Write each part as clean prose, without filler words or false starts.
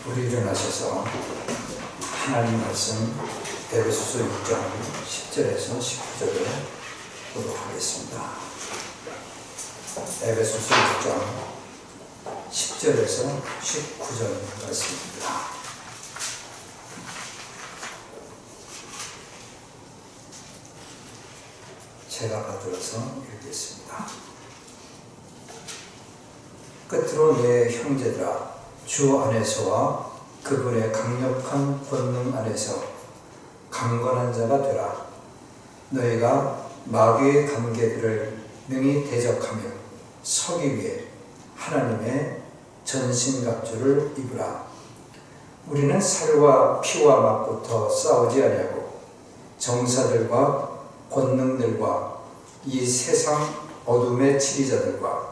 우리 일어나셔서 하나님 말씀 에베소서 6장 10절에서 19절을 보도록 하겠습니다. 에베소서 6장 10절에서 19절 말씀입니다. 제가 받들어서 읽겠습니다. 끝으로 내 형제들아, 주 안에서와 그분의 강력한 권능 안에서 강건한 자가 되라. 너희가 마귀의 관계들을 능히 대적하며 서기 위해 하나님의 전신갑주를 입으라. 우리는 살과 피와 막부터 싸우지 아니하고 정사들과 권능들과 이 세상 어둠의 지리자들과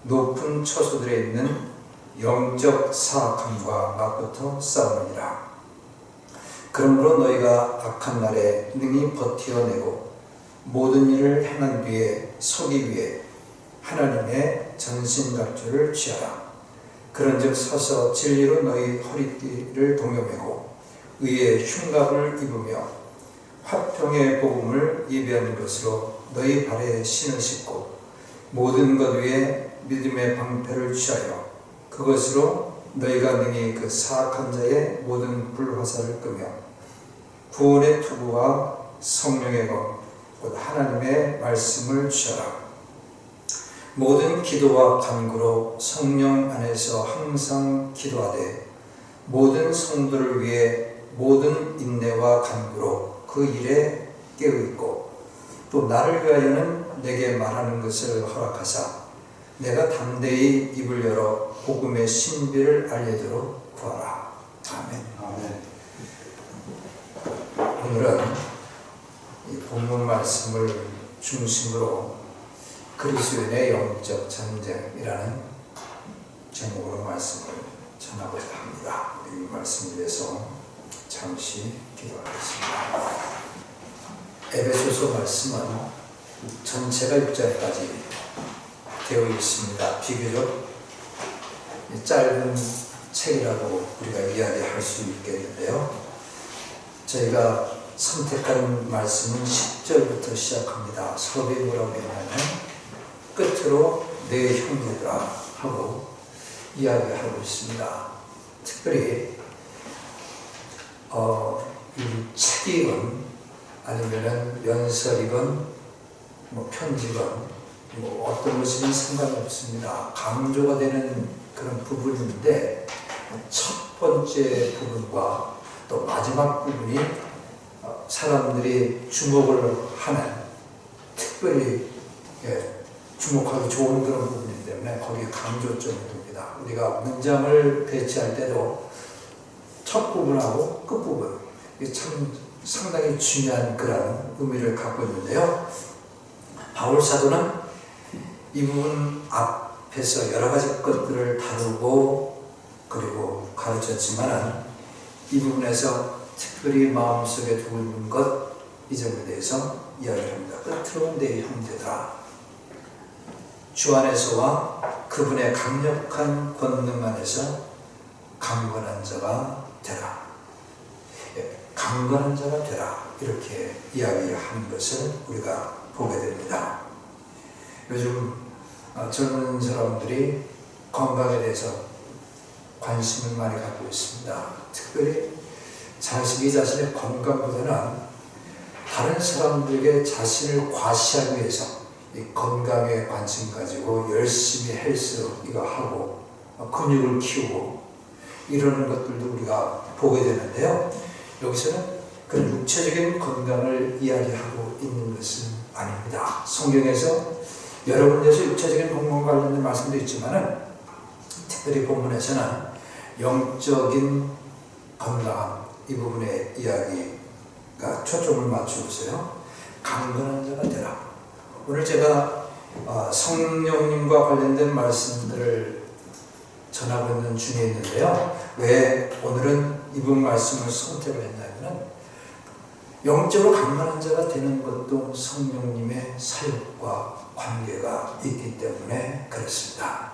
높은 처소들에 있는 영적 사악함과 막부터 싸우느니라. 그러므로 너희가 악한 날에 능히 버티어내고 모든 일을 행한 뒤에 서기 위해 하나님의 전신갑주를 취하라. 그런즉 서서 진리로 너희 허리띠를 동여매고 의의 흉갑을 입으며 화평의 복음을 예비하는 것으로 너희 발에 신을 신고 모든 것 위에 믿음의 방패를 취하여 그것으로 너희가 능히 그 사악한 자의 모든 불화살을 끄며 구원의 투구와 성령의 검 곧 하나님의 말씀을 취하라. 모든 기도와 간구로 성령 안에서 항상 기도하되 모든 성도를 위해 모든 인내와 간구로 그 일에 깨어있고 또 나를 위하여는 내게 말하는 것을 허락하사 내가 담대히 입을 열어 복음의 신비를 알리도록 구하라. 아멘. 아멘. 오늘은 이 본문 말씀을 중심으로 그리스도인의 영적 전쟁이라는 제목으로 말씀을 전하고자 합니다. 이 말씀을 위해서 잠시 기도하겠습니다. 에베소서 말씀은 전체가 6절까지 되어 있습니다. 비교적 짧은 책이라고 우리가 이야기할 수 있겠는데요. 저희가 선택한 말씀은 10절부터 시작합니다. 서두에 뭐라고 했냐면 끝으로 내 형제들아 하고 이야기하고 있습니다. 특별히 이 책이건 아니면은 연설이건 편지건 어떤 것이든 상관이 없습니다. 강조가 되는 그런 부분인데 첫 번째 부분과 또 마지막 부분이 사람들이 주목을 하는 특별히 주목하기 좋은 그런 부분이기 때문에 거기에 강조점이 됩니다. 우리가 문장을 배치할 때도 첫 부분하고 끝부분 이게 참 상당히 중요한 그런 의미를 갖고 있는데요. 바울 사도는 이 부분 앞에서 여러 가지 것들을 다루고 그리고 가르쳤지만 이 부분에서 특별히 마음속에 두는 것 이 점에 대해서 이야기를 합니다. 끝으로 내 형제들아, 주 안에서와 그분의 강력한 권능 안에서 강건한 자가 되라. 강건한 자가 되라. 이렇게 이야기를 하는 것을 우리가 보게 됩니다. 요즘 젊은 사람들이 건강에 대해서 관심을 많이 갖고 있습니다. 특별히 자신이 자신의 건강보다는 다른 사람들에게 자신을 과시하기 위해서 이 건강에 관심 가지고 열심히 헬스 이거 하고 근육을 키우고 이러는 것들도 우리가 보게 되는데요. 여기서는 그 육체적인 건강을 이야기하고 있는 것은 아닙니다. 성경에서 여러 군데에서 육체적인 건강 관련된 말씀도 있지만 특별히 본문에서는 영적인 건강 이 부분에 이야기가 초점을 맞추고 있어요. 강건한 자가 되라. 오늘 제가 성령님과 관련된 말씀들을 전하고 있는 중에 있는데요. 왜 오늘은 이분 말씀을 선택을 했냐면 영적으로 강건한 자가 되는 것도 성령님의 사역과 관계가 있기 때문에 그렇습니다.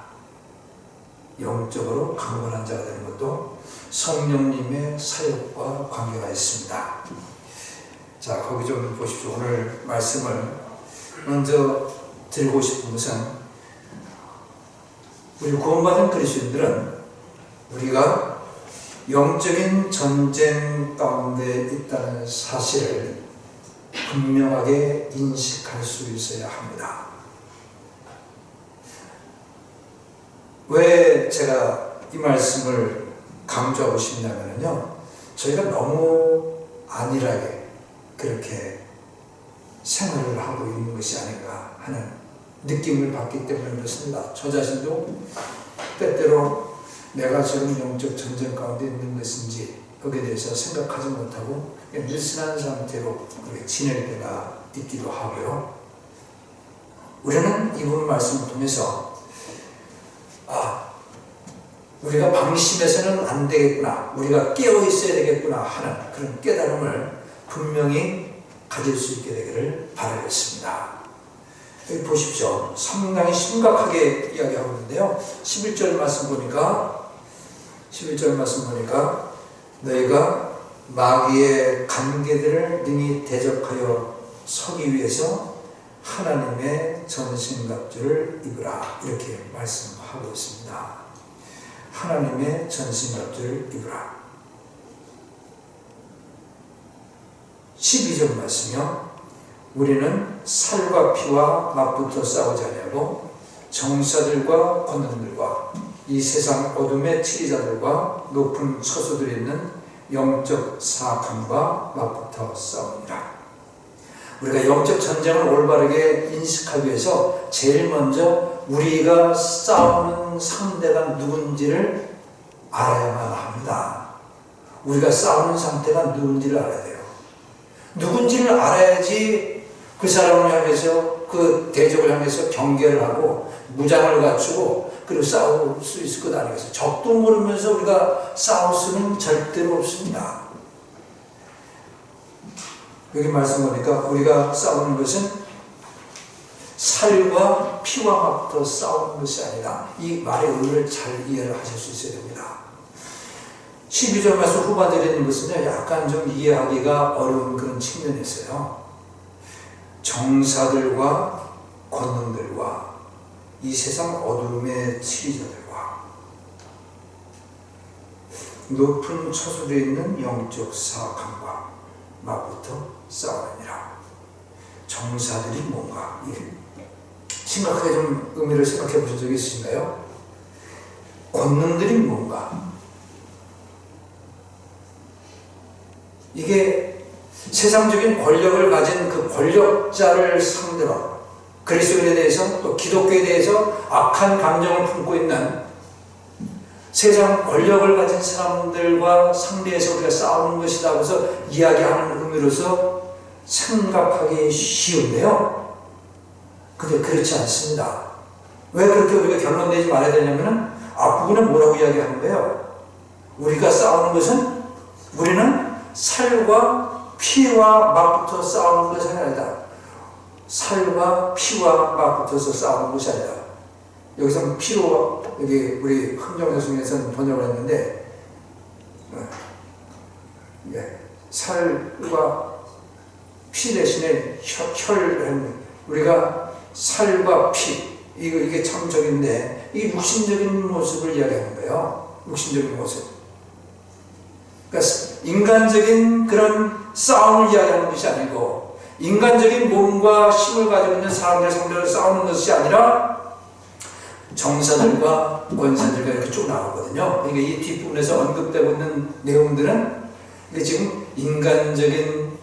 영적으로 강건한 자가 되는 것도 성령님의 사역과 관계가 있습니다. 자, 거기 좀 보십시오. 오늘 말씀을 먼저 드리고 싶은 것은, 우리 구원받은 그리스도인들은 우리가 영적인 전쟁 가운데 있다는 사실을 분명하게 인식할 수 있어야 합니다. 왜 제가 이 말씀을 강조하고 싶냐면요, 저희가 너무 안일하게 그렇게 생활을 하고 있는 것이 아닌가 하는 느낌을 받기 때문에 그렇습니다. 저 자신도 때때로 내가 지금 영적 전쟁 가운데 있는 것인지 거기에 대해서 생각하지 못하고 느슨한 상태로 그렇게 지낼 때가 있기도 하고요. 우리는 이분 말씀을 통해서 우리가 방심해서는 안 되겠구나, 우리가 깨어 있어야 되겠구나 하는 그런 깨달음을 분명히 가질 수 있게 되기를 바라겠습니다. 여기 보십시오. 상당히 심각하게 이야기하고 있는데요. 11절 말씀 보니까 너희가 마귀의 관계들을 능히 대적하여 서기 위해서 하나님의 전신갑주를 입으라, 이렇게 말씀하고 있습니다. 하나님의 전신갑주를 입으라. 12절 말씀이요. 우리는 살과 피와 맞붙어 싸우지 아니하고 정사들과 권능들과 이 세상 어둠의 치리자들과 높은 처소들이 있는 영적 사악함과 맞붙어 싸웁니다. 우리가 영적 전쟁을 올바르게 인식하기 위해서 제일 먼저 우리가 싸우는 상대가 누군지를 알아야만 합니다. 우리가 싸우는 상대가 누군지를 알아야 돼요. 누군지를 알아야지 그 사람을 향해서, 그 대적을 향해서 경계를 하고 무장을 갖추고 그리고 싸울 수 있을 것 아니겠어요. 적도 모르면서 우리가 싸울 수는 절대로 없습니다. 여기 말씀 보니까 우리가 싸우는 것은 살과 피와 맞붙어 싸우는 것이 아니라, 이 말의 의미를 잘 이해를 하실 수 있어야 됩니다. 12절 말씀 후반절에 있는 것은요, 약간 좀 이해하기가 어려운 그런 측면이 있어요. 정사들과 권능들과 이 세상 어둠의 치리자들과 높은 처소에 있는 영적 사악함과 맞붙어 싸우느니라. 정사들이 뭔가, 심각하게 좀 의미를 생각해 보신 적이 있으신가요? 권능들이 뭔가, 이게 세상적인 권력을 가진 그 권력자를 상대로, 그리스도인에 대해서 또 기독교에 대해서 악한 감정을 품고 있는 세상 권력을 가진 사람들과 상대해서 우리가 싸우는 것이라고 해서 이야기하는 의미로서 생각하기 쉬운데요. 근데 그렇지 않습니다. 왜 그렇게 우리가 결론내지 말아야 되냐면은 앞부분에 뭐라고 이야기하는 거예요? 우리가 싸우는 것은, 우리는 살과 피와 맞붙어 싸우는 것이 아니다. 살과 피와 맞붙어서 싸우는 것이 아니다. 여기서 피로, 여기 우리 흥정대 중에서는 번역을 했는데, 살과 피 대신에 혈, 우리가 살과 피, 이게 참적인데, 이게 육신적인 모습을 이야기하는 거예요. 육신적인 모습. 그러니까 인간적인 그런 싸움을 이야기하는 것이 아니고, 인간적인 몸과 힘을 가지고 있는 사람들 상대로 싸우는 것이 아니라 정사들과 권사들과 이렇게 쭉 나오거든요. 그러니까 이 뒷부분에서 언급되고 있는 내용들은 이게 지금 인간적인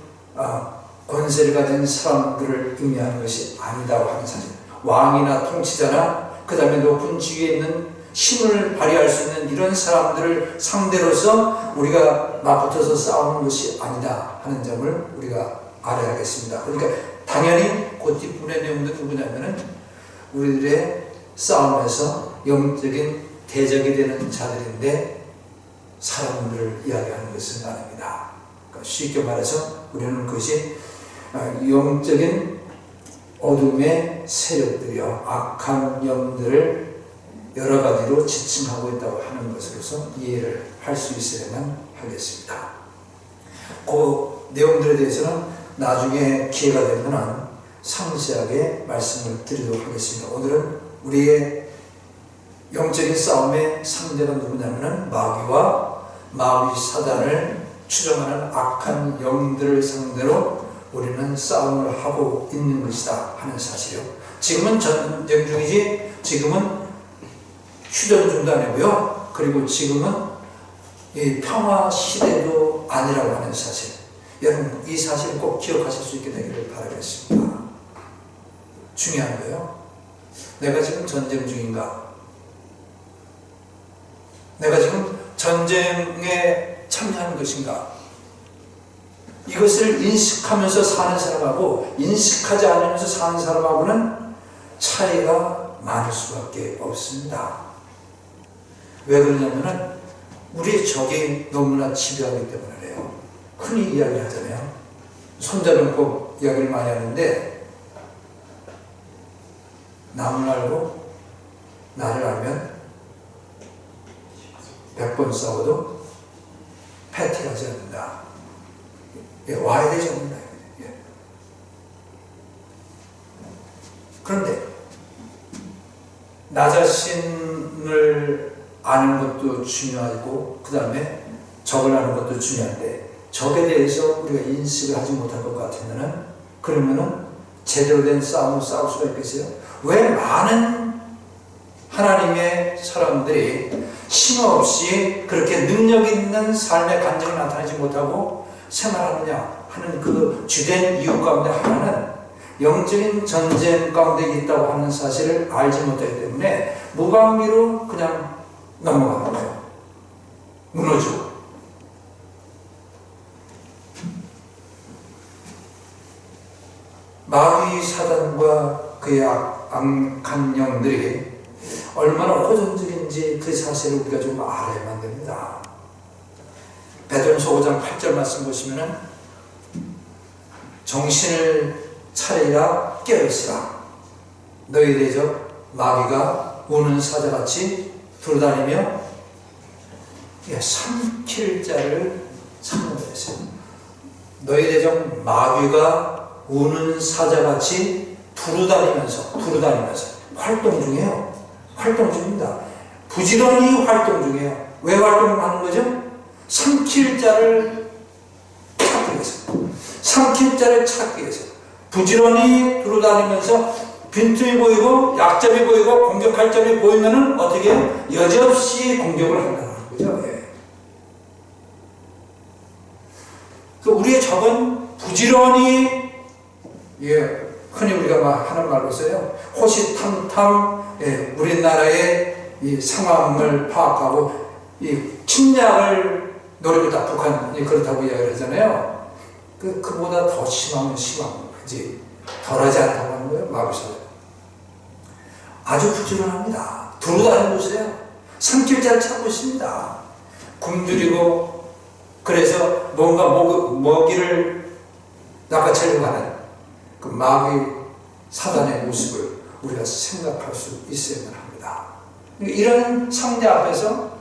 권세를 가진 사람들을 의미하는 것이 아니다고 하는 사실. 왕이나 통치자나 그 다음에 높은 지위에 있는 힘을 발휘할 수 있는 이런 사람들을 상대로서 우리가 맞붙어서 싸우는 것이 아니다 하는 점을 우리가 알아야겠습니다. 그러니까 당연히 그 뒷부분의 내용도 누구냐면은 우리들의 싸움에서 영적인 대적이 되는 자들인데 사람들을 이야기하는 것은 아닙니다. 그러니까 쉽게 말해서 우리는 그것이 영적인 어둠의 세력들이요, 악한 영들을 여러 가지로 지칭하고 있다고 하는 것으로서 이해를 할 수 있어야만 하겠습니다. 그 내용들에 대해서는 나중에 기회가 되면 상세하게 말씀을 드리도록 하겠습니다. 오늘은 우리의 영적인 싸움의 상대가 누구냐면 마귀와 마귀 사단을 추종하는 악한 영들을 상대로 우리는 싸움을 하고 있는 것이다 하는 사실이요. 지금은 전쟁 중이지 지금은 휴전 중도 아니고요. 그리고 지금은 이 평화 시대도 아니라고 하는 사실. 여러분 이 사실을 꼭 기억하실 수 있게 되기를 바라겠습니다. 중요한 거예요. 내가 지금 전쟁 중인가? 내가 지금 전쟁에 참여하는 것인가? 이것을 인식하면서 사는 사람하고 인식하지 않으면서 사는 사람하고는 차이가 많을 수밖에 없습니다. 왜 그러냐면은 우리의 적이 너무나 지배하기 때문에 그래요. 흔히 이야기하잖아요. 손자병법 이야기를 많이 하는데 남을 알고 나를 알면 100번 싸워도 패퇴하지 않는다. 예, 와야 되지 않는다. 예. 그런데 나 자신을 아는 것도 중요하고 그 다음에 적을 아는 것도 중요한데 적에 대해서 우리가 인식을 하지 못할 것 같으면은 그러면은 제대로 된 싸움을 싸울 수가 있겠어요? 왜 많은 하나님의 사람들이 힘없이 그렇게 능력 있는 삶의 간증을 나타내지 못하고 생활하느냐 하는 그 주된 이유 가운데 하나는 영적인 전쟁 가운데 있다고 하는 사실을 알지 못하기 때문에 무방비로 그냥 넘어가는 거예요. 무너지고. 마귀 사단과 그의 악한 영들이 얼마나 호전적인지 그 사실을 우리가 좀 알아야만 됩니다. 베드로전서 5장 8절 말씀 보시면은 정신을 차리라 깨어있으라 너희 대적 마귀가 우는 사자같이 돌아다니며 삼킬 자를 찾는다 했어요. 너희 대적 마귀가 우는 사자같이 두루다니면서 활동 중이에요. 활동 중입니다. 부지런히 활동 중이에요. 왜 활동하는 거죠? 삼킬 자를 찾기 위해서. 삼킬 자를 찾기 위해서. 부지런히 두루다니면서 빈틈이 보이고 약점이 보이고 공격할 점이 보이면은 어떻게 여지없이 공격을 한다는 거죠. 예. 그 우리의 적은 부지런히 흔히 우리가 하는 말로 써요. 호시탐탐 우리나라의 이 상황을 파악하고 이 침략을 노립니다. 북한이 그렇다고 이야기를 하잖아요. 그보다 더 심하면 심한 거지. 덜하지 않다고 하는 거예요. 마귀사단. 아주 부지런합니다. 두루다니고 있어요. 삼킬자를 찾고 있습니다. 굶주리고 그래서 뭔가 먹이를 낚아채려고 하는 그 마귀 사단의 모습을 우리가 생각할 수 있어야만 합니다. 이런 상대 앞에서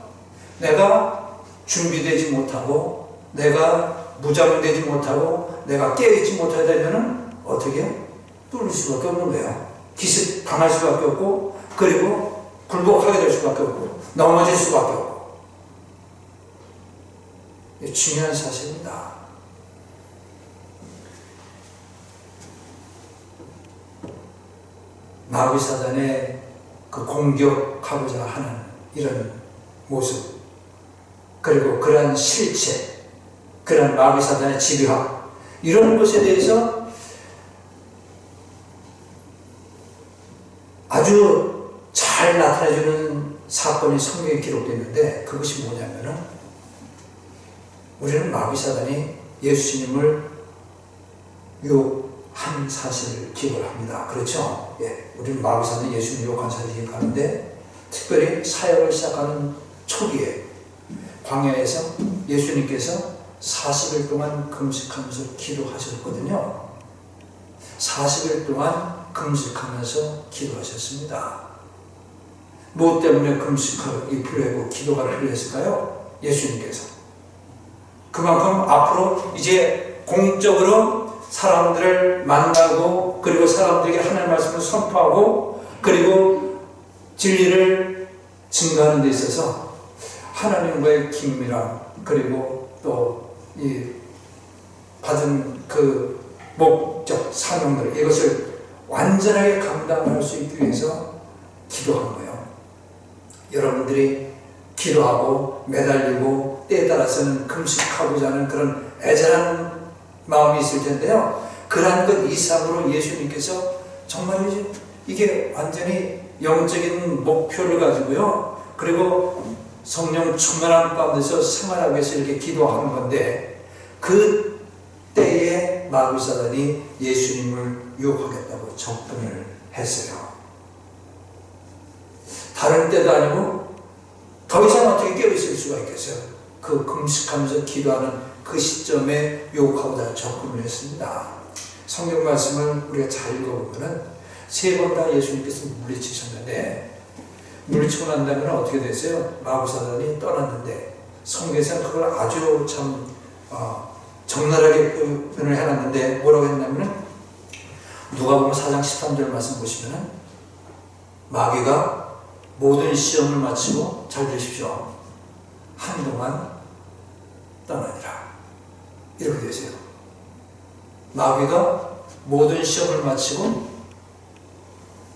내가 준비되지 못하고 내가 무장되지 못하고 내가 깨어있지 못하다면 어떻게 뚫릴 수밖에 없는 거예요. 기습 당할 수밖에 없고 그리고 굴복하게 될 수밖에 없고 넘어질 수밖에 없고 중요한 사실입니다. 마귀 사단의 그 공격하고자 하는 이런 모습 그리고 그러한 실체 그러한 마귀 사단의 지배함 이런 것에 대해서 아주 잘 나타내주는 사건이 성경에 기록되어 있는데 그것이 뭐냐면은 우리는 마귀 사단이 예수님을 유혹한 사실을 기억을 합니다. 그렇죠? 예, 우리는 마귀 사단이 예수님을 유혹한 사실을 기억하는데 특별히 사역을 시작하는 초기에 광야에서 예수님께서 40일 동안 금식하면서 기도하셨거든요. 40일 동안 금식하면서 기도하셨습니다. 무엇 때문에 금식이 필요하고 기도가 필요했을까요? 예수님께서. 그만큼 앞으로 이제 공적으로 사람들을 만나고 그리고 사람들에게 하나님의 말씀을 선포하고 그리고 진리를 증거하는 데 있어서 하나님과의 긴밀함 그리고 또 이 받은 그 목적, 사명들 이것을 완전하게 감당할 수 있기 위해서 기도한 거예요. 여러분들이 기도하고 매달리고 때에 따라서는 금식하고자 하는 그런 애절한 마음이 있을 텐데요. 그러한 것 이상으로 예수님께서 정말 이게 완전히 영적인 목표를 가지고요. 그리고 성령 충만한 가운데서 생활하기 위해서 이렇게 기도하는 건데 그 때에 마귀 사단이 예수님을 유혹하겠다고 접근을 했어요. 다른 때도 아니고 더 이상 어떻게 깨어있을 수가 있겠어요. 그 금식하면서 기도하는 그 시점에 유혹하고자 접근을 했습니다. 성경 말씀을 우리가 잘 읽어보면 세 번 다 예수님께서 물리치셨는데 물리치고 난 다음에 어떻게 됐어요? 마귀 사단이 떠났는데 성경에서는 그걸 아주 참 적나라하게 표현을 해놨는데 뭐라고 했냐면 누가복음 4장 13절 말씀 보시면 마귀가 모든 시험을 마치고 잘 되십시오. 한동안 떠나니라. 이렇게 되세요. 마귀가 모든 시험을 마치고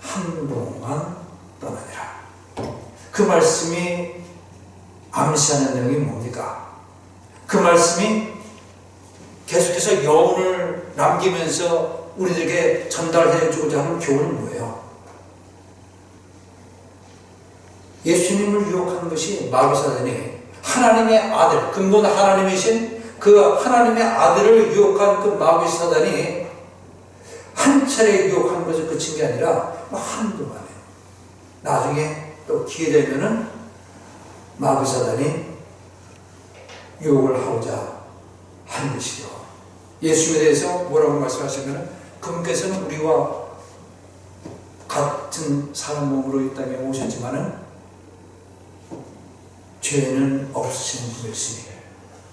한동안 떠나니라. 그 말씀이 암시하는 내용이 뭡니까? 그 말씀이 계속해서 여운을 남기면서 우리들에게 전달해 주고자 하는 교훈은 뭐예요? 예수님을 유혹하는 것이 마귀 사단이 하나님의 아들, 근본 하나님이신 그 하나님의 아들을 유혹한 그 마귀 사단이 한 차례 유혹하는 것을 그친 게 아니라 한두 번에 나중에 또 기회 되면은 마귀 사단이 유혹을 하고자 한 것이죠. 예수님에 대해서 뭐라고 말씀하시면 그분께서는 우리와 같은 사람 몸으로 이 땅에 오셨지만은 죄는 없으신 분이시니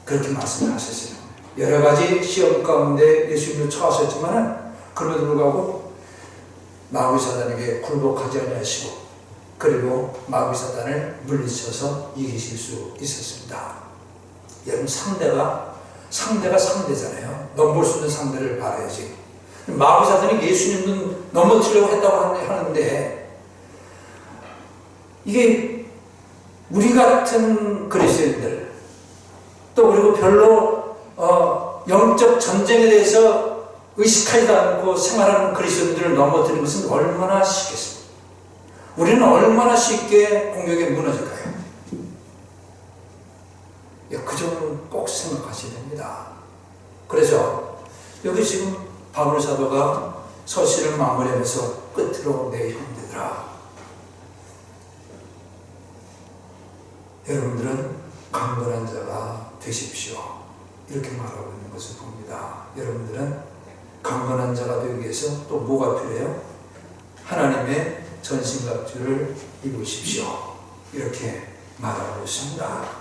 그렇게 말씀하셨어요. 여러 가지 시험 가운데 예수님도 처하셨지만은 그럼에도 불구하고 마귀 사단에게 굴복하지 아니하시고 그리고 마귀 사단을 물리쳐서 이기실 수 있었습니다. 여러분 상대가 상대잖아요. 넘볼 수 있는 상대를 바라야지. 마귀 사단이 예수님은 넘어뜨리려고 했다고 하는데 이게 우리 같은 그리스도인들 또 그리고 별로 영적 전쟁에 대해서 의식하지도 않고 생활하는 그리스도인들을 넘어뜨리는 것은 얼마나 쉽겠습니까? 우리는 얼마나 쉽게 공격에 무너질까요? 그 점은 꼭 생각하셔야 됩니다. 그래서 여기 지금 바울 사도가 서신을 마무리하면서 끝으로 내 형제들아 여러분들은 강건한 자가 되십시오. 이렇게 말하고 있는 것을 봅니다. 여러분들은 강건한 자가 되기 위해서 또 뭐가 필요해요? 하나님의 전신갑주를 입으십시오. 이렇게 말하고 있습니다.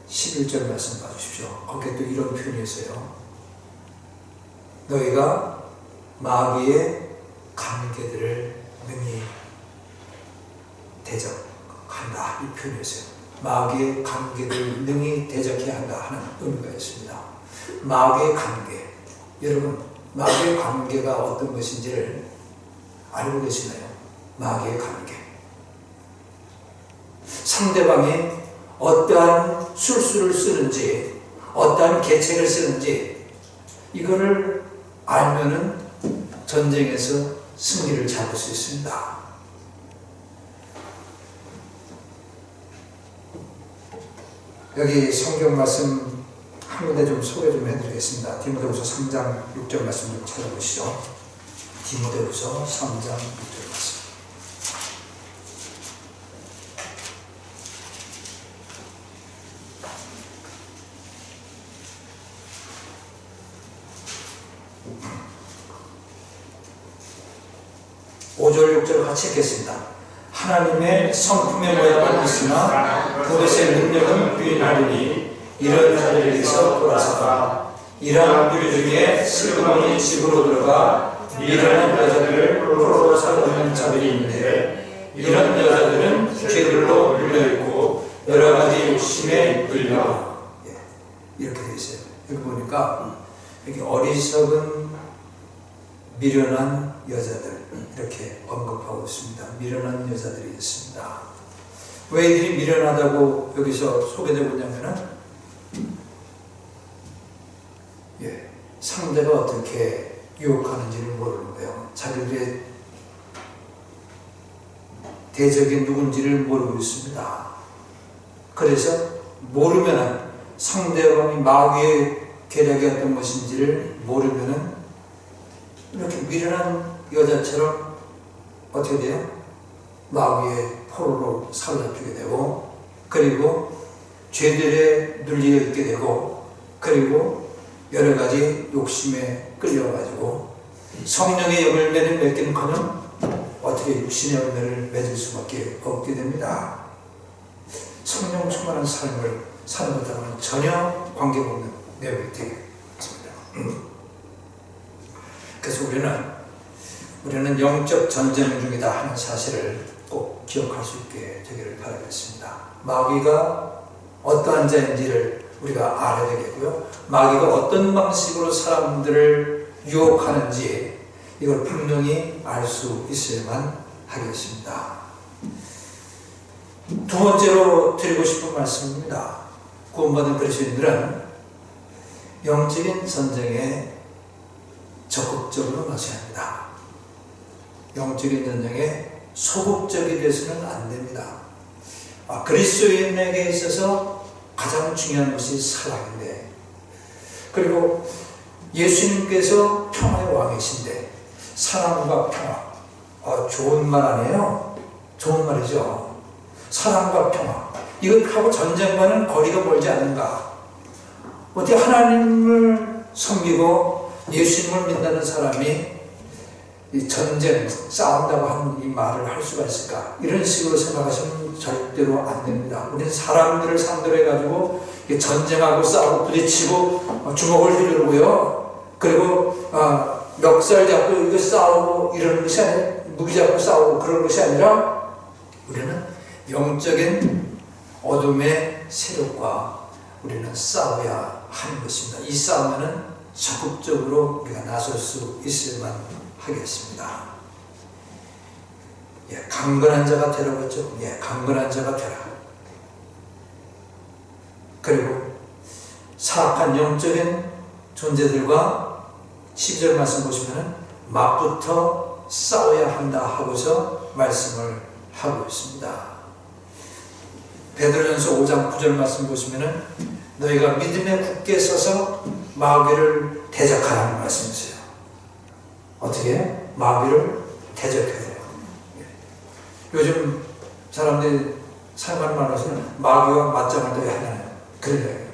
11절 말씀 봐주십시오. 거기에 또 이런 표현이 있어요. 너희가 마귀의 관계들을 능히 대적한다. 이 표현이 있어요. 마귀의 관계들을 능히 대적해야 한다 하는 의미가 있습니다. 마귀의 관계. 여러분, 마귀의 관계가 어떤 것인지를 알고 계시나요? 마귀의 관계. 상대방이 어떠한 술수를 쓰는지, 어떠한 계책을 쓰는지, 이거를 알면은 전쟁에서 승리를 잡을 수 있습니다. 여기 성경 말씀 한 군데 좀 소개 좀 해드리겠습니다. 디모데후서 3장 6절 말씀 좀 찾아보시죠. 디모데후서 3장 6절 말씀. 5절 6절 같이 읽겠습니다. 하나님의 성품의 모양은 있으나 그것의 능력은 부인하리니 이런 자들에게서 돌아서가 이러한 부류 중에 슬그머니 집으로 들어가 미련한 여자들을 포로로 사로잡는 자들이 있는데 이런 여자들은 죄들로 물려있고 여러가지 욕심에 이끌려 이렇게 되어 있어요. 여기 보니까 여기 어리석은 미련한 여자들 이렇게 언급하고 있습니다. 미련한 여자들이 있습니다. 왜 이들이 미련하다고 여기서 소개되고 있냐면은 상대가 어떻게 유혹하는지를 모르는 거예요. 자기들의 대적이 누군지를 모르고 있습니다. 그래서 모르면은 상대방이 마귀의 계략이 어떤 것인지를 모르면은 이렇게 미련한 여자처럼 어떻게 돼요? 마귀의 포로로 사로잡히게 되고 그리고 죄들에 눌려 있게 되고 그리고 여러 가지 욕심에 끌려가지고 성령의 열매를 맺기는커녕 어떻게 육신의 열매를 맺을 수밖에 없게 됩니다. 성령 충만한 삶을 사는 것과는 전혀 관계없는 내용이 되겠습니다. 그래서 우리는 영적 전쟁 중이다 하는 사실을 꼭 기억할 수 있게 되기를 바라겠습니다. 마귀가 어떠한 자인지를 우리가 알아야 되겠고요. 마귀가 어떤 방식으로 사람들을 유혹하는지 이걸 분명히 알 수 있어야만 하겠습니다. 두 번째로 드리고 싶은 말씀입니다. 구원받은 그리스도인들은 영적인 전쟁에 적극적으로 나서야 합니다. 영적인 전쟁에 소극적이 되어서는 안 됩니다. 그리스도인에게 있어서 가장 중요한 것이 사랑인데 그리고 예수님께서 평화의 왕이신데 사랑과 평화 좋은 말 아니에요? 좋은 말이죠. 사랑과 평화 이것하고 전쟁과는 거리가 멀지 않는가? 어떻게 하나님을 섬기고 예수님을 믿는 사람이 이 전쟁, 싸운다고 하는 이 말을 할 수가 있을까? 이런 식으로 생각하시면 절대로 안 됩니다. 우리는 사람들을 상대로 해가지고 전쟁하고 싸우고 부딪히고 주먹을 휘두르고요. 그리고 멱살 잡고 이거 싸우고 이러는 것이 아니라 무기 잡고 싸우고 그런 것이 아니라 우리는 영적인 어둠의 세력과 우리는 싸워야 하는 것입니다. 이 싸움에는 적극적으로 우리가 나설 수 있을만 하겠습니다. 강건한 자가 되라고 했죠. 강건한 자가 되라. 그리고 사악한 영적인 존재들과 12절 말씀 보시면은 맞부터 싸워야 한다 하고서 말씀을 하고 있습니다. 베드로전서 5장 9절 말씀 보시면은 너희가 믿음에 굳게 서서 마귀를 대적하라는 말씀이세요. 어떻게? 마귀를 대적해야 돼요. 요즘 사람들이 사용하는 말로서는 마귀와 맞짱을 떠야 한다는 그런 이야기예요.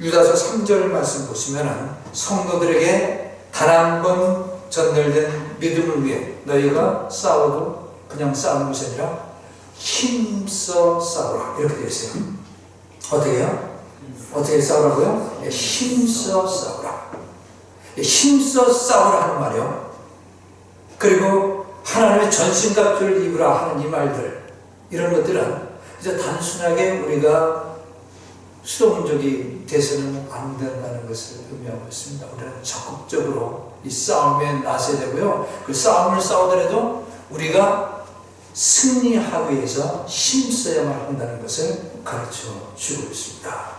유다서 3절 말씀 보시면은 성도들에게 단 한 번 전달된 믿음을 위해 너희가 싸워도 그냥 싸우는 것이 아니라 힘써 싸우라 이렇게 되어 있어요. 어떻게 해요? 어떻게 싸우라고요? 힘써 싸우라. 힘써 싸우라 하는 말이요. 그리고 하나님의 전신갑주를 입으라 하는 이 말들 이런 것들은 이제 단순하게 우리가 수동적이 돼서는 안 된다는 것을 의미하고 있습니다. 우리는 적극적으로 이 싸움에 나서야 되고요. 그 싸움을 싸우더라도 우리가 승리하기 위해서 힘써야만 한다는 것을 가르쳐 주고 있습니다.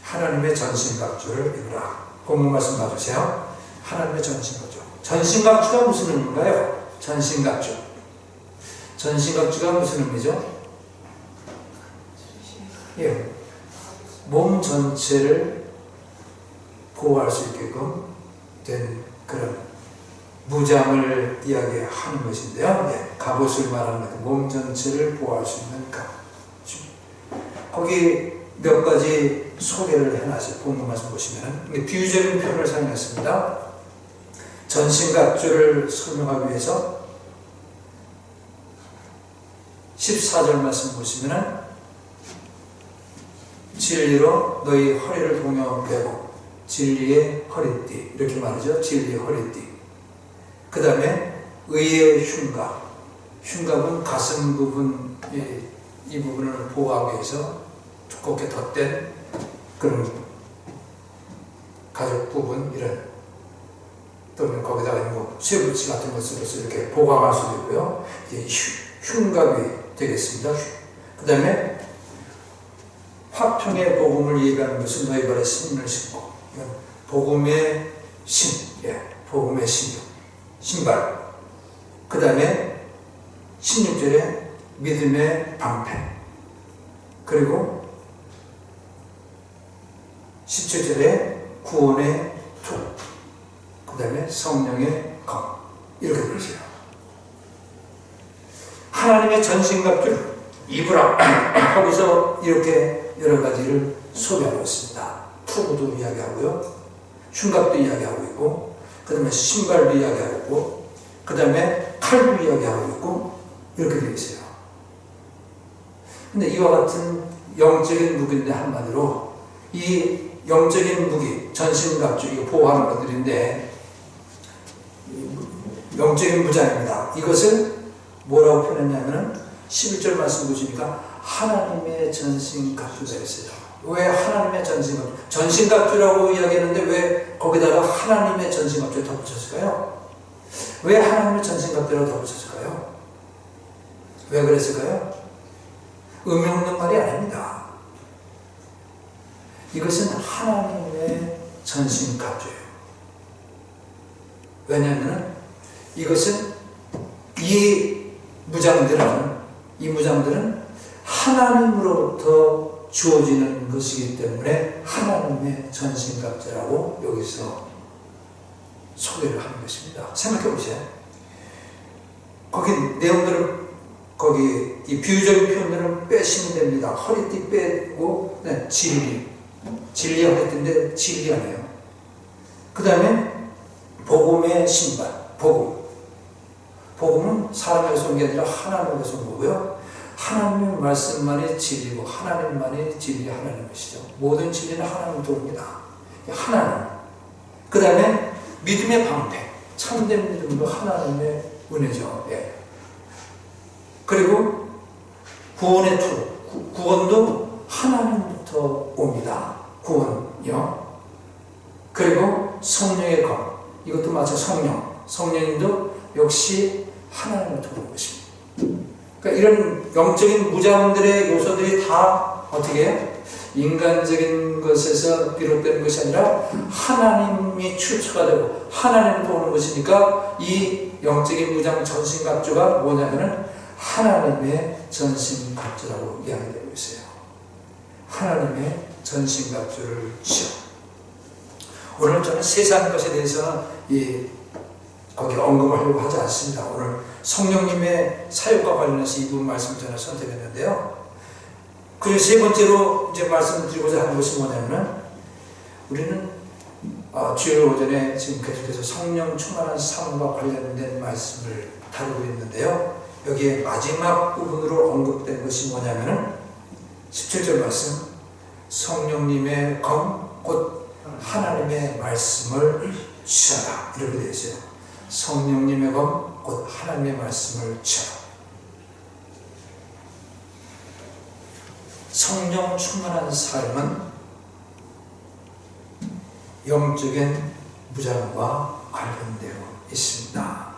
하나님의 전신갑주를 입으라. 본문 말씀 봐주세요. 하나님의 전신갑주. 전신갑주가 무슨 의미인가요? 전신갑주. 전신갑주가 무슨 의미죠? 몸 전체를 보호할 수 있게끔 된 그런 무장을 이야기하는 것인데요. 갑옷을 말하는 것, 몸 전체를 보호할 수 있는 갑. 거기 몇 가지 소개를 해놨어요. 본문 말씀 보시면은 비유적인 표현을 사용했습니다. 전신갑주를 설명하기 위해서 14절 말씀 보시면은 진리로 너희 허리를 동여매고 진리의 허리띠 이렇게 말하죠. 진리의 허리띠. 그 다음에 의의 흉갑. 흉갑은 가슴 부분 이 부분을 보호하기 위해서 두껍게 덧댄 그런 가죽 부분 이런 또는 거기다가 뭐 쇠붙이 같은 것으로서 이렇게 보강할 수도 있고요. 이제 흉갑이 되겠습니다. 그 다음에 화평의 복음을 예비하는 것은 너희 발에 신을 신고 복음의 신, 복음의 신발. 그 다음에 16절에 믿음의 방패. 그리고 17절에 구원의 톱. 그 다음에 성령의 검. 이렇게 되어 있어요. 하나님의 전신갑주를 입으라. 거기서 이렇게 여러 가지를 소개하고 있습니다. 투구도 이야기하고요. 흉갑도 이야기하고 있고, 그 다음에 신발도 이야기하고 있고, 그 다음에 칼도 이야기하고 있고, 이렇게 되어 있어요. 근데 이와 같은 영적인 무기인데 한마디로 이 영적인 무기, 전신갑주, 이거 보호하는 것들인데 영적인 무장입니다. 이것을 뭐라고 표현했냐면 11절 말씀 보시니까 하나님의 전신갑주가 있어요. 왜 하나님의 전신갑주? 전신갑주라고 이야기하는데 왜 거기다가 하나님의 전신갑주를 덧붙였을까요? 왜 하나님의 전신갑주라고 덧붙였을까요? 왜 그랬을까요? 의미 없는 말이 아닙니다. 이것은 하나님의 전신갑주예요. 왜냐하면 이것은 이 무장들은 하나님으로부터 주어지는 것이기 때문에 하나님의 전신갑주라고 여기서 소개를 하는 것입니다. 생각해 보세요. 거기 내용들을 거기 이 비유적인 표현들은 빼시면 됩니다. 허리띠 빼고 진리 허리띠인데 진리 아니에요. 그 다음에 복음의 신발, 복음은 사람에게서 온 게 아니라 하나님에게서 온 거고요. 하나님의 말씀만이 진리고 하나님만이 진리 하나님 것이죠. 모든 진리는 하나님부터 옵니다. 하나님. 그 다음에 믿음의 방패, 참된 믿음도 하나님의 은혜죠. 그리고 구원의 툴, 구원도 하나님부터 옵니다. 구원요. 그리고 성령의 검, 이것도 마찬가지 성령님도 역시 하나님부터 오는 것입니다. 그러니까 이런 영적인 무장들의 요소들이 다 어떻게 해요? 인간적인 것에서 비롯되는 것이 아니라 하나님이 출처가 되고 하나님부터 오는 것이니까 이 영적인 무장 전신갑주가 뭐냐면은 하나님의 전신갑주라고 이야기되고 있어요. 하나님의 전신갑주를 지어. 오늘 저는 세상 것에 대해서는 거기 언급을 하려고 하지 않습니다. 오늘 성령님의 사역과 관련해서 이 부분 말씀을 저는 선택했는데요. 그 세 번째로 이제 말씀드리고자 하는 것이 뭐냐면 우리는 주일 오전에 지금 계속해서 성령 충만한 삶과 관련된 말씀을 다루고 있는데요. 여기에 마지막 부분으로 언급된 것이 뭐냐면은 17절 말씀, 성령님의 검, 곧 하나님의 말씀을 취하라. 이렇게 되어 있어요. 성령님의 검, 곧 하나님의 말씀을 취하라. 성령 충만한 삶은 영적인 무장과 관련되어 있습니다.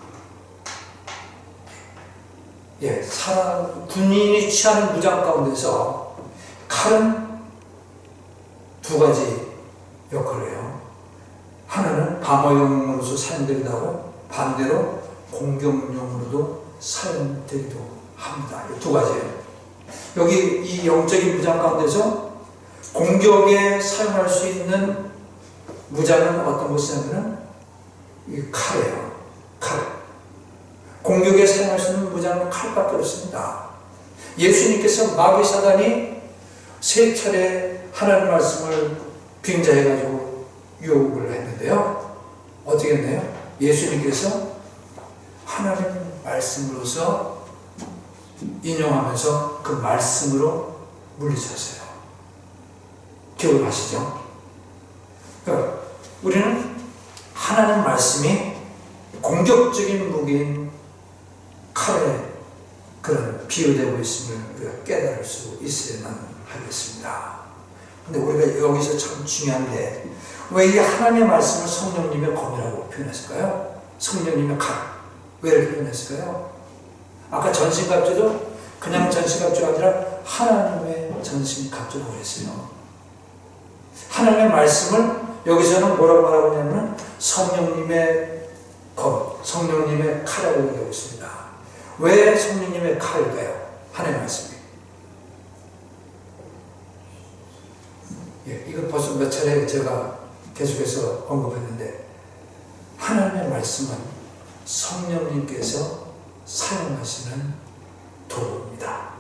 군인이 취하는 무장 가운데서 칼은 두 가지 역할을 해요. 하나는 방어용으로서 사용되기도 하고 반대로 공격용으로도 사용되기도 합니다. 이 두 가지예요. 여기 이 영적인 무장 가운데서 공격에 사용할 수 있는 무장은 어떤 것이냐면 이 칼이에요. 칼. 공격에 사용할 수 있는 무장은 칼밖에 없습니다. 예수님께서 마귀 사단이 세 차례 하나님 말씀을 빙자해가지고 유혹을 했는데요. 어떻게 했나요? 예수님께서 하나님 말씀으로서 인용하면서 그 말씀으로 물리쳤어요. 기억하시죠? 그러니까 우리는 하나님 말씀이 공격적인 무기인 칼에 그런 비유되고 있음을 우리가 깨달을 수 있어야만 하겠습니다. 근데 우리가 여기서 참 중요한데 왜 이 하나님의 말씀을 성령님의 검이라고 표현했을까요? 성령님의 칼. 왜 이렇게 표현했을까요? 아까 전신갑주도 그냥 전신갑주가 아니라 하나님의 전신갑주라고 했어요. 하나님의 말씀을 여기서는 뭐라고 말하고 있냐면 성령님의 검, 성령님의 칼이라고 얘기하고 있습니다. 왜 성령님의 칼일까요? 하나님의 말씀이. 예, 이거 벌써 몇 차례 제가 계속해서 언급했는데 하나님의 말씀은 성령님께서 사용하시는 도구입니다.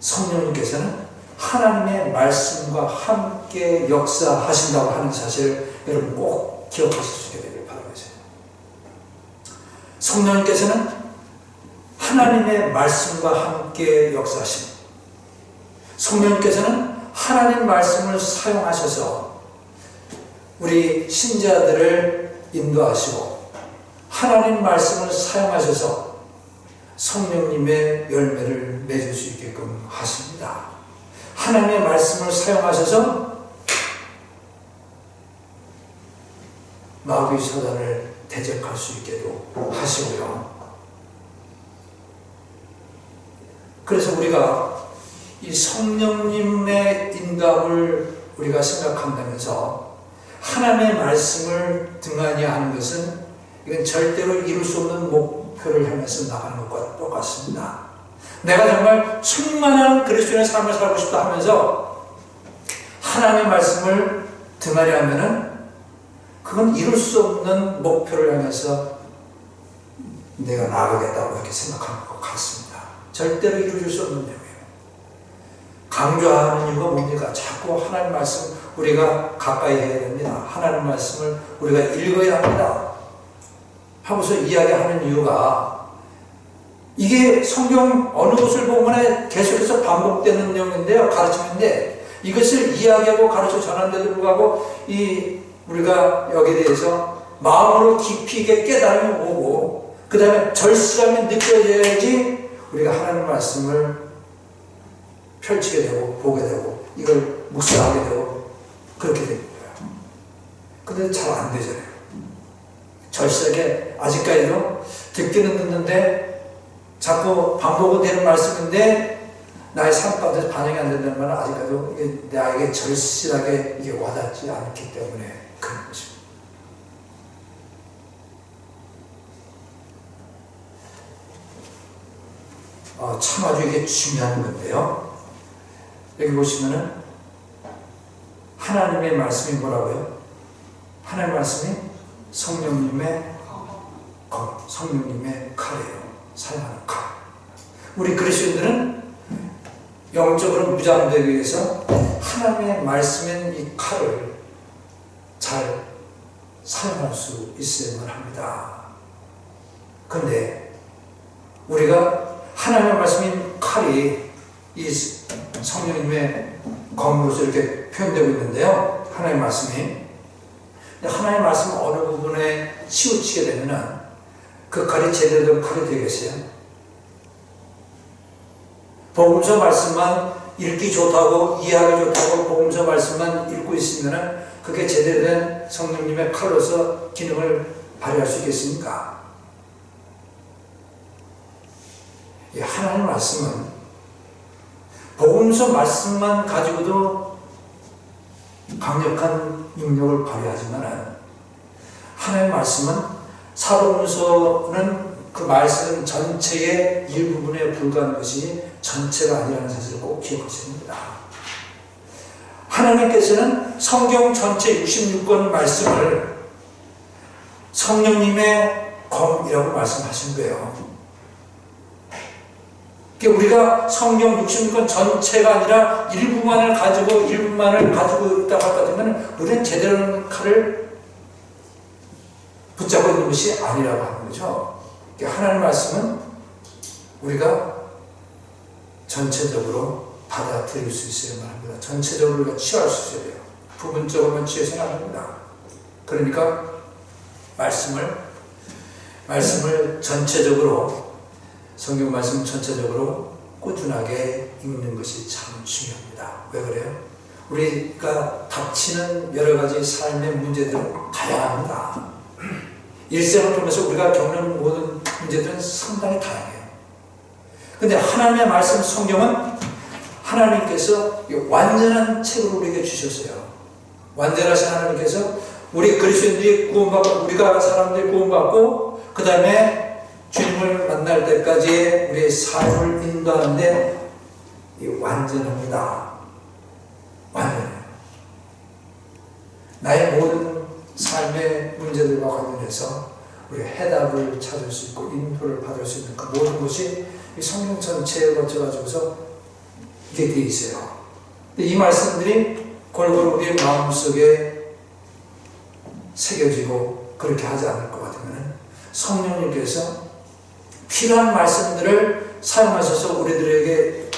성령님께서는 하나님의 말씀과 함께 역사하신다고 하는 사실을 여러분 꼭 기억하실 수 있게 되길 바라겠어요. 성령님께서는 하나님의 말씀과 함께 역사하십니다. 성령님께서는 하나님 말씀을 사용하셔서 우리 신자들을 인도하시고 하나님 말씀을 사용하셔서 성령님의 열매를 맺을 수 있게끔 하십니다. 하나님의 말씀을 사용하셔서 마귀 사단을 대적할 수 있게도 하시고요. 그래서 우리가 이 성령님의 인도함을 우리가 생각한다면서 하나님의 말씀을 등한히 하는 것은 이건 절대로 이룰 수 없는 목표를 향해서 나가는 것과 똑같습니다. 내가 정말 충만한 그리스도인의 삶을 살고 싶다 하면서 하나님의 말씀을 등한히 하면은 그건 이룰 수 없는 목표를 향해서 내가 나가겠다고 이렇게 생각하는 것 같습니다. 절대로 이루어질 수 없는 내용이에요. 강조하는 이유가 뭡니까? 자꾸 하나님 말씀 우리가 가까이 해야 됩니다. 하나님 말씀을 우리가 읽어야 합니다. 하고서 이야기하는 이유가 이게 성경 어느 곳을 보면 계속해서 반복되는 내용인데요. 가르침인데 이것을 이야기하고 가르쳐 전하는데도 불구하고 우리가 여기에 대해서 마음으로 깊이 있게 깨달음이 오고 그 다음에 절실함이 느껴져야지 우리가 하나님 말씀을 펼치게 되고 보게 되고 이걸 묵상하게 되고 그렇게 됩니다. 근데 잘 안 되잖아요. 절실하게 아직까지도 듣기는 듣는데 자꾸 반복은 되는 말씀인데 나의 삶 가운데 반영이 안 된다는 말은 아직까지도 이게 나에게 절실하게 이게 와닿지 않기 때문에 그런 것입니다. 참 아주 이게 중요한 건데요. 여기 보시면은 하나님의 말씀이 뭐라고요? 하나님의 말씀이 성령님의 검, 성령님의 칼이에요. 사용하는 칼. 우리 그리스도인들은 영적으로 무장되기 위해서 하나님의 말씀인 이 칼을 잘 사용할 수 있어야만 합니다. 그런데 우리가 하나님의 말씀인 칼이 이 성령님의 검으로서 이렇게 표현되고 있는데요. 하나님의 말씀이 하나님의 말씀 어느 부분에 치우치게 되면은 그 칼이 제대로 된 칼이 되겠어요? 복음서 말씀만 읽기 좋다고 이해하기 좋다고 복음서 말씀만 읽고 있으면은 그게 제대로 된 성령님의 칼로서 기능을 발휘할 수 있겠습니까? 이 하나님의 말씀은 복음서 말씀만 가지고도 강력한 능력을 발휘하지만 하나님의 말씀은 사도문서는 그 말씀 전체의 일부분에 불과한 것이 전체가 아니라는 사실을 꼭 기억하셔야 됩니다. 하나님께서는 성경 전체 66권 말씀을 성령님의 검이라고 말씀하신 거예요. 우리가 성경 66권 전체가 아니라 일부만을 가지고 있다고 할 것 같으면 우리는 제대로 된 칼을 붙잡고 있는 것이 아니라고 하는 거죠. 하나님의 말씀은 우리가 전체적으로 받아들일 수 있어야만 합니다. 전체적으로 우리가 취할 수 있어야 돼요. 부분적으로만 취해서는 안 됩니다. 그러니까 말씀을 전체적으로, 성경 말씀 전체적으로 꾸준하게 읽는 것이 참 중요합니다. 왜 그래요? 우리가 닥치는 여러 가지 삶의 문제들은 다양합니다. 일생을 통해서 우리가 겪는 모든 문제들은 상당히 다양해요. 근데 하나님의 말씀 성경은 하나님께서 완전한 책을 우리에게 주셨어요. 완전하신 하나님께서 우리 그리스도인들이 구원받고, 우리가 사람들이 구원받고 그 다음에 주님을 만날 때까지 우리의 삶을 인도하는데 완전합니다. 완전해요. 나의 모든 삶의 문제들과 관련해서 우리가 해답을 찾을 수 있고 인도를 받을 수 있는 그 모든 것이 이 성경 전체에 거쳐가지고서 이게 되어 있어요. 근데 이 말씀들이 골고루 우리의 마음속에 새겨지고 그렇게 하지 않을 것 같으면 성령님께서 필요한 말씀들을 사용하셔서 우리들에게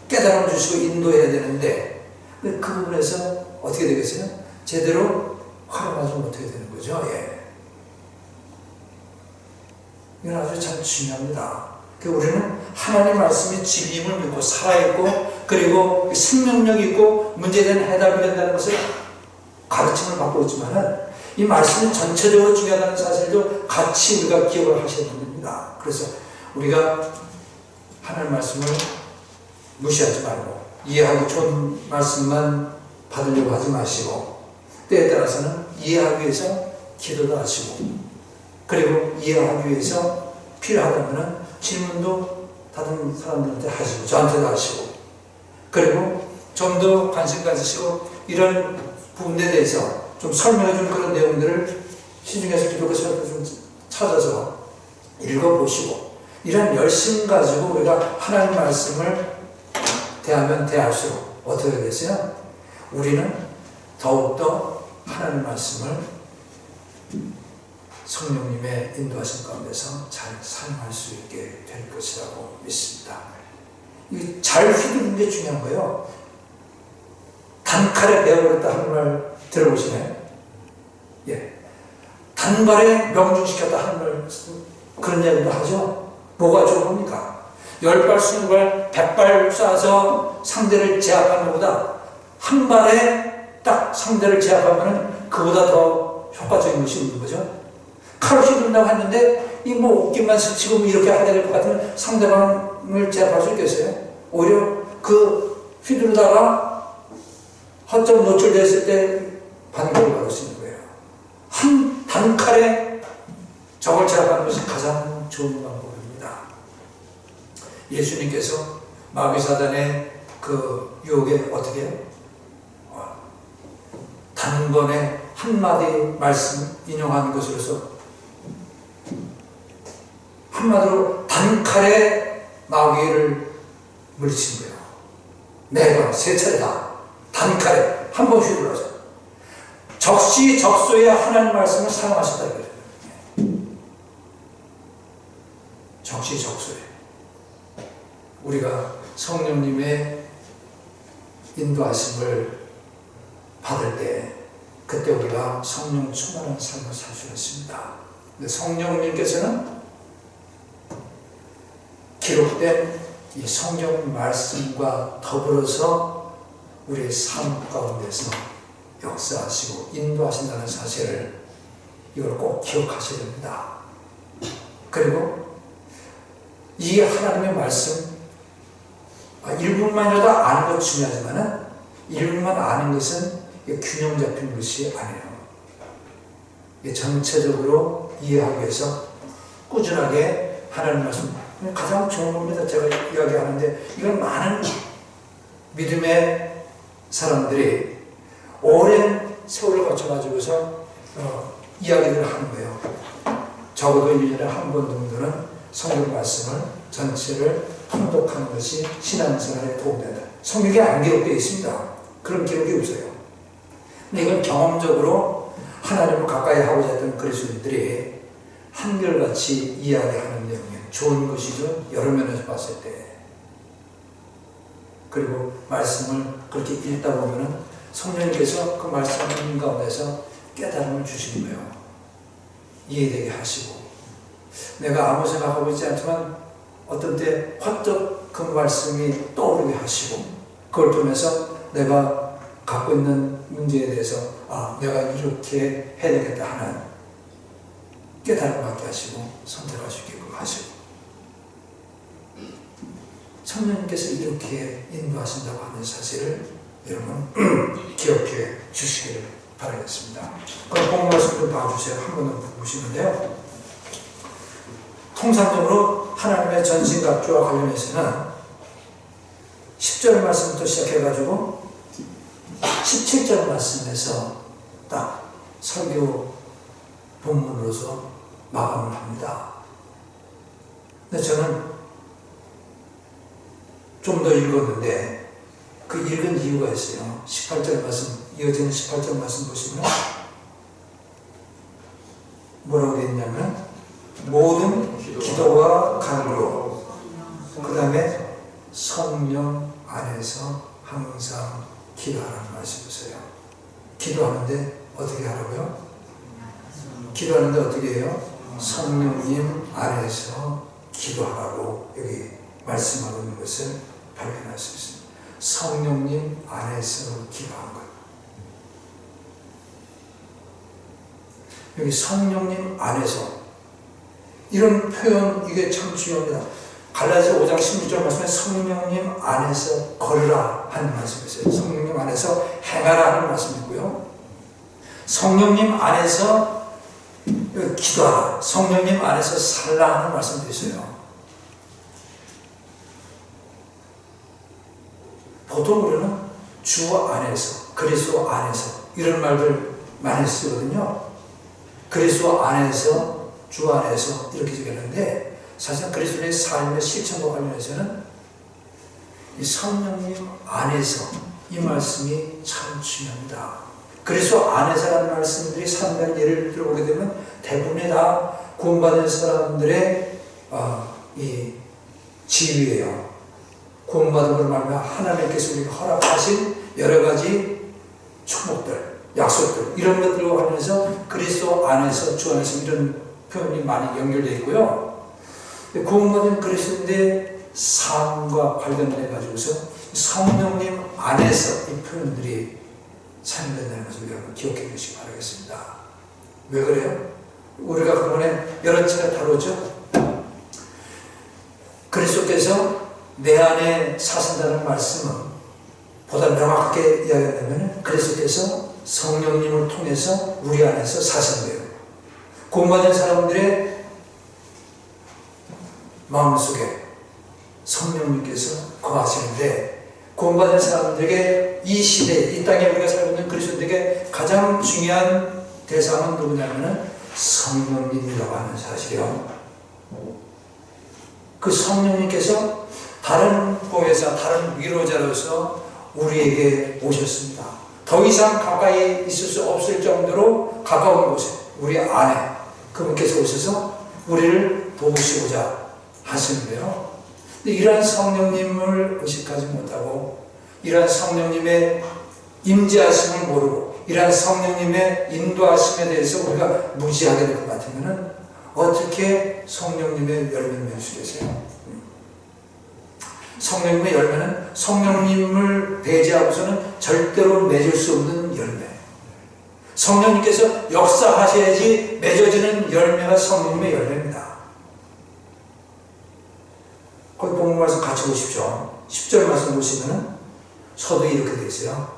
깨달음을 주시고 인도해야 되는데 그 부분에서 어떻게 되겠어요? 제대로 활용하지 못하게 되는 거죠. 예. 이건 아주 참 중요합니다. 우리는 하나님 말씀이 진리임을 믿고 살아있고 그리고 생명력이 있고 문제에 대한 해답이 된다는 것을 가르침을 받고 있지만 이 말씀이 전체적으로 중요하다는 사실도 같이 우리가 기억을 하셔야 됩니다. 그래서 우리가 하나님 말씀을 무시하지 말고 이해하기 좋은 말씀만 받으려고 하지 마시고 때에 따라서는 이해하기 위해서 기도도 하시고 그리고 이해하기 위해서 필요하다면 질문도 다른 사람들한테 하시고 저한테도 하시고 그리고 좀 더 관심 가지시고 이런 부분에 대해서 좀 설명해 준 그런 내용들을 시중에서 기독교서를 좀 찾아서 읽어보시고 이런 열심 가지고 우리가 하나님 말씀을 대하면 대할수록 어떻게 되겠어요? 우리는 더욱더 하나님 말씀을 성령님의 인도하신 가운데서 잘 사용할 수 있게 될 것이라고 믿습니다. 잘 휘두르는 게 중요한 거예요. 단칼에 배워버렸다 하는 말 들어보시나요? 예. 단발에 명중시켰다 하는 말 그런 이야기도 하죠. 뭐가 좋은 겁니까? 10발, 20발, 100발 쏴서 상대를 제압하는 것보다 한 발에 딱 상대를 제압하면 그보다 더 효과적인 것이 있는 거죠. 칼을 휘두른다고 했는데 이 뭐 어깨만 스치고 이렇게 해야 될 것 같으면 상대방을 제압할 수 있겠어요? 오히려 그 휘두르다가 허점 노출됐을 때 반격을 받을 수 있는 거예요. 한 단칼에 적을 제압하는 것이 가장 좋은 방법입니다. 예수님께서 마귀사단의 그 유혹에 어떻게 해요? 단번에 한마디 말씀 인용하는 것으로서 한마디로 단칼에 마귀를 물리친 거예요. 매번 세 차례다. 단칼에 한 번 휘둘러서 적시적소에 하나님 말씀을 사용하셨다 이거예요. 적시적소에 우리가 성령님의 인도하심을 받을 때 그때 우리가 성령 충만한 삶을 살 수 있습니다. 근데 성령님께서는 기록된 이 성경 말씀과 더불어서 우리의 삶 가운데서 역사하시고 인도하신다는 사실을 이걸 꼭 기억하셔야 됩니다. 그리고 이 하나님의 말씀 일부만이라도 아는 것 중요하지만 일부만 아는 것은 균형 잡힌 것이 아니에요. 전체적으로 이해하기 위해서 꾸준하게 하나님 말씀 가장 좋은 겁니다. 제가 이야기하는데 이건 많은 믿음의 사람들이 오랜 세월을 거쳐가지고서 이야기를 하는 거예요. 적어도 1년에 한 번 정도는 성경 말씀을 전체를 통독하는 것이 신앙생활에 도움된다. 성경에 안 기록되어 있습니다. 그런 기록이 없어요. 근데 이건 경험적으로 하나님을 가까이 하고자 했던 그리스도인들이 한결같이 이야기하는 내용이에요. 좋은 것이죠. 여러 면에서 봤을 때. 그리고 말씀을 그렇게 읽다 보면은 성령님께서 그 말씀 가운데서 깨달음을 주시는 거예요. 이해되게 하시고. 내가 아무 생각하고 있지 않지만 어떤 때 화떡 그 말씀이 떠오르게 하시고, 그걸 통해서 내가 갖고 있는 문제에 대해서 내가 이렇게 해야 되겠다 하는 깨달음을 갖게 하시고 선택할 수 있게끔 하시고, 성령님께서 이렇게 인도하신다고 하는 사실을 여러분 기억해 주시기를 바라겠습니다. 그럼 본문 말씀 좀 봐주세요. 한 번 더 보시는데요. 통상적으로 하나님의 전신갑주와 관련해서는 10절 말씀부터 시작해가지고 17절 말씀에서 딱 설교 본문으로서 마감을 합니다. 근데 저는 좀 더 읽었는데 그 읽은 이유가 있어요. 18절 말씀, 이어지는 18절 말씀 보시면 뭐라고 되어 있냐면 모든 기도와 간구로, 그 다음에 성령 안에서 항상 기도하라는 말씀이세요. 기도하는데 어떻게 하라고요? 기도하는데 어떻게 해요? 성령님 안에서 기도하라고 여기 말씀하고 있는 것을 발견할 수 있습니다. 성령님 안에서 기도한 것. 여기 성령님 안에서 이런 표현, 이게 참 중요합니다. 갈라디아서 5장 16절 말씀에 성령님 안에서 걸으라 하는 말씀이 있어요. 성령님 안에서 행하라 하는 말씀이 있고요. 성령님 안에서 기도하라, 성령님 안에서 살라 하는 말씀도 있어요. 보통 우리는 주 안에서, 그리스도 안에서 이런 말들 많이 쓰거든요. 그리스도 안에서, 주 안에서 이렇게 얘기하는데 사실 그리스도의 삶의 실천과 관련해서는 이 성령님 안에서 이 말씀이 참 중요합니다. 그리스도 안에서라는 말씀들이 상당히 예를 들어보게 되면 대부분이 다 구원받은 사람들의 이 지위예요. 구원받은 걸 말하면 하나님께서 우리가 허락하신 여러 가지 축복들, 약속들, 이런 것들과 관련해서 그리스도 안에서, 주 안에서 이런 표현이 많이 연결되어 있고요. 구원받은 그리스도인의 삶과 관련해 가지고서 성령님 안에서 이 표현들이 사용된다는 것을 여러분 기억해 주시기 바라겠습니다. 왜 그래요? 우리가 그동안에 여러 차례 다뤘죠? 그리스도께서 내 안에 사신다는 말씀은 보다 명확하게 이야기한다면 그리스도께서 성령님을 통해서 우리 안에서 사신 거예요. 구원받은 사람들의 마음속에 성령님께서 거하시는데, 구원받은 사람들에게 이 시대, 이 땅에 우리가 살고 있는 그리스도인에게 가장 중요한 대상은 누구냐면 성령님이라고 하는 사실이요. 그 성령님께서 다른 보혜사, 다른 위로자로서 우리에게 오셨습니다. 더 이상 가까이 있을 수 없을 정도로 가까운 곳에, 우리 안에 그분께서 오셔서 우리를 도우시고자 하시는데요. 근데 이러한 성령님을 의식하지 못하고, 이러한 성령님의 임재하심을 모르고, 이러한 성령님의 인도하심에 대해서 우리가 무지하게 될 것 같으면 어떻게 성령님의 열매를 맺을 수 있어요? 성령님의 열매는 성령님을 배제하고서는 절대로 맺을 수 없는 열매. 성령님께서 역사하셔야지 맺어지는 열매가 성령님의 열매입니다. 거기 본문 말씀 같이 보십시오. 10절 말씀 보시면 서두에 이렇게 되어 있어요.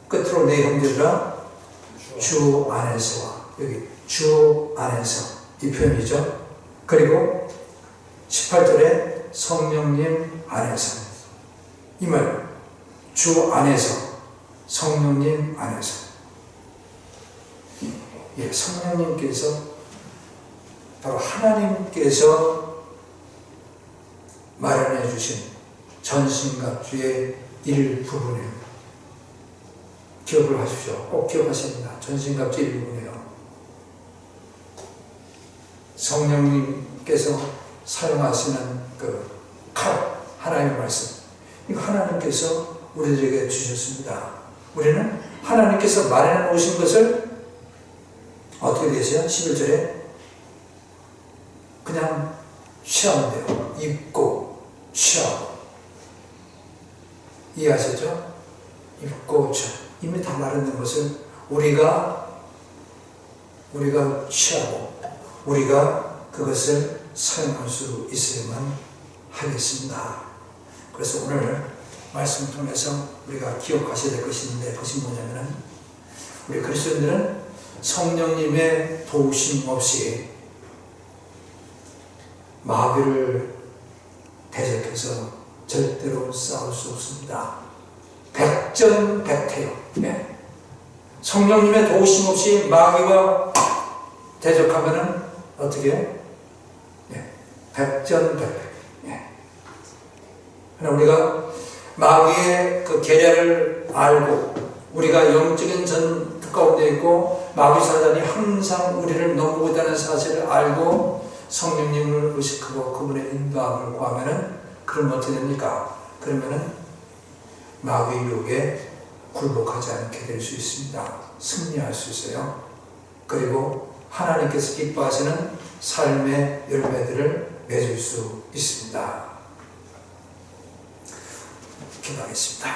끝으로 내 형제들아 주 안에서와, 여기 주 안에서 이 표현이죠. 그리고 18절에 성령님 안에서, 이 말 주 안에서, 성령님 안에서. 성령님께서 바로 하나님께서 마련해 주신 전신갑주의 일부분이에요. 기억을 하십시오. 꼭 기억하십니다. 전신갑주 일부분이에요. 성령님께서 사용하시는 그 칼, 하나님의 말씀, 이거 하나님께서 우리들에게 주셨습니다. 우리는 하나님께서 마련해 놓으신 것을 어떻게 되세요? 11절에 그냥 취하면 돼요. 입고 취하고. 이해하시죠? 입고 취하고. 이미 다 마련된 것을 우리가 취하고 우리가 그것을 사용할 수 있어야만 하겠습니다. 그래서 오늘 말씀을 통해서 우리가 기억하셔야 될 것이 있는데, 그것이 뭐냐면은 우리 그리스도인들은 성령님의 도우심 없이 마귀를 대적해서 절대로 싸울 수 없습니다. 백전백패요. 네. 성령님의 도우심 없이 마귀와 대적하면은 어떻게 해요? 네. 백전백패. 네. 그러나 우리가 마귀의 그 계략을 알고 우리가 영적인 전투 가운데 있고 마귀 사단이 항상 우리를 넘보고 있다는 사실을 알고 성령님을 의식하고 그분의 인도함을 구하면은, 그러면 어떻게 됩니까? 그러면은 마귀의 유혹에 굴복하지 않게 될 수 있습니다. 승리할 수 있어요. 그리고 하나님께서 기뻐하시는 삶의 열매들을 맺을 수 있습니다. 기도하겠습니다.